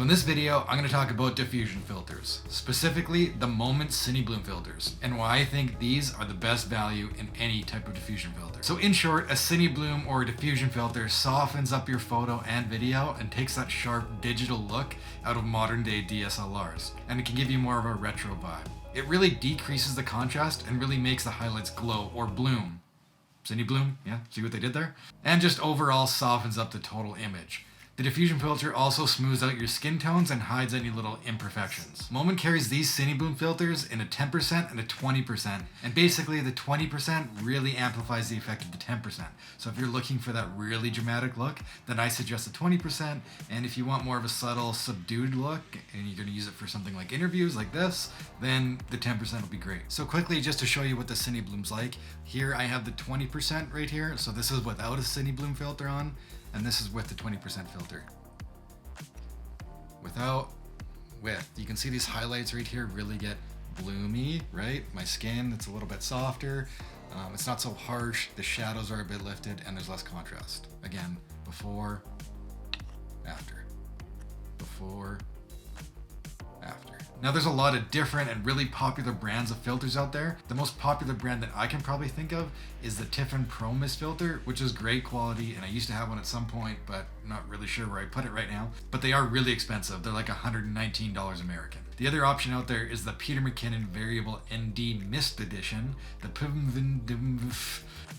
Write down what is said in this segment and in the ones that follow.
So in this video, I'm going to talk about diffusion filters, specifically the Moment Cinembloom filters, and why I think these are the best value in any type of diffusion filter. So in short, a Cinebloom or a diffusion filter softens up your photo and video and takes that sharp digital look out of modern day DSLRs, and it can give you more of a retro vibe. It really decreases the contrast and really makes the highlights glow or bloom. Cinebloom, yeah, see what they did there? And just overall softens up the total image. The diffusion filter also smooths out your skin tones and hides any little imperfections. Moment carries these Cinebloom filters in a 10% and a 20%, and basically the 20% really amplifies the effect of the 10%. So if you're looking for that really dramatic look, then I suggest the 20%, and if you want more of a subtle, subdued look, and you're gonna use it for something like interviews like this, then the 10% will be great. So quickly, just to show you what the Cinebloom's like, here I have the 20% right here, so this is without a Cinebloom filter on, and this is with the 20% filter. With. You can see these highlights right here really get bloomy, right? My skin, it's a little bit softer. It's not so harsh. The shadows are a bit lifted and there's less contrast. Again, before, after. Before, after. Now there's a lot of different and really popular brands of filters out there. The most popular brand that I can probably think of is the Tiffin Pro Mist filter, which is great quality, and I used to have one at some point, but I'm not really sure where I put it right now. But they are really expensive. They're like $119 American. The other option out there is the Mckinnon Variable ND Mist Edition.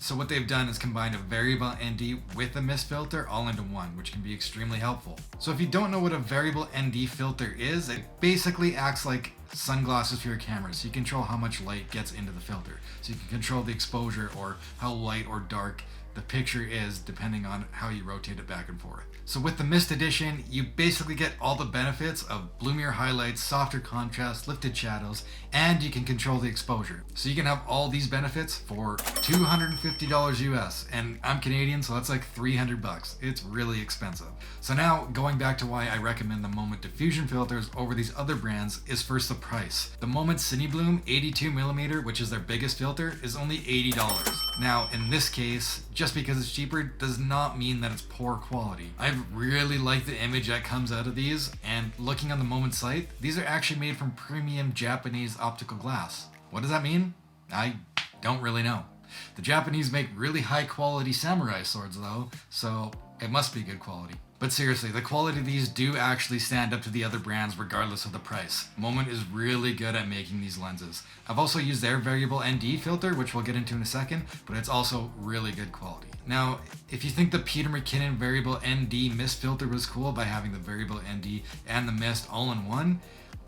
So what they've done is combined a variable ND with a mist filter all into one, which can be extremely helpful. So if you don't know what a variable ND filter is, it basically acts like sunglasses for your camera. So you control how much light gets into the filter. So you can control the exposure or how light or dark the picture is depending on how you rotate it back and forth. So with the Mist Edition, you basically get all the benefits of bloomier highlights, softer contrast, lifted shadows, and you can control the exposure. So you can have all these benefits for $250 US, and I'm Canadian, so that's like 300 bucks. It's really expensive. So now, going back to why I recommend the Moment diffusion filters over these other brands is first the price. The Moment Cinebloom 82mm, which is their biggest filter, is only $80. Now, in this case, just because it's cheaper does not mean that it's poor quality. I really like the image that comes out of these, and looking on the Moment site, these are actually made from premium Japanese optical glass. What does that mean? I don't really know. The Japanese make really high quality samurai swords though, so it must be good quality. But seriously, the quality of these do actually stand up to the other brands regardless of the price. Moment is really good at making these lenses. I've also used their variable ND filter, which we'll get into in a second, but it's also really good quality. Now, if you think the Mckinnon variable ND mist filter was cool by having the variable ND and the mist all in one,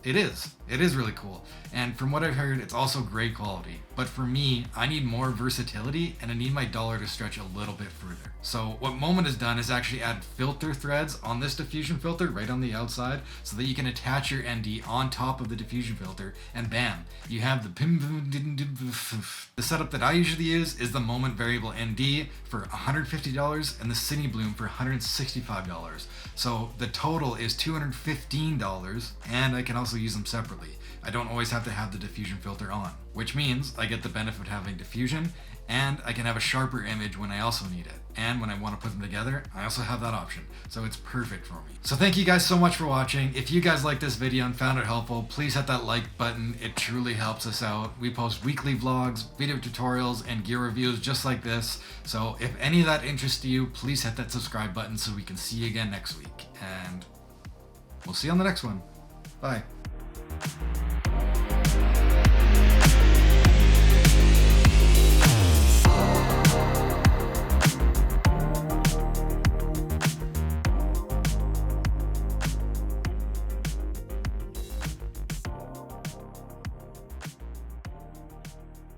it is really cool. And from what I've heard, it's also great quality. But for me, I need more versatility and I need my dollar to stretch a little bit further. So what Moment has done is actually add filter threads on this diffusion filter right on the outside so that you can attach your ND on top of the diffusion filter and bam, you have the setup that I usually use is the Moment variable ND for $150 and the Cinebloom for $165. So the total is $215, and I can also use them separately. I don't always have to have the diffusion filter on, which means I get the benefit of having diffusion, and I can have a sharper image when I also need it. And when I want to put them together, I also have that option. So it's perfect for me. So thank you guys so much for watching. If you guys liked this video and found it helpful, please hit that like button. It truly helps us out. We post weekly vlogs, video tutorials, and gear reviews just like this. So if any of that interests you, please hit that subscribe button so we can see you again next week. And we'll see you on the next one. Bye.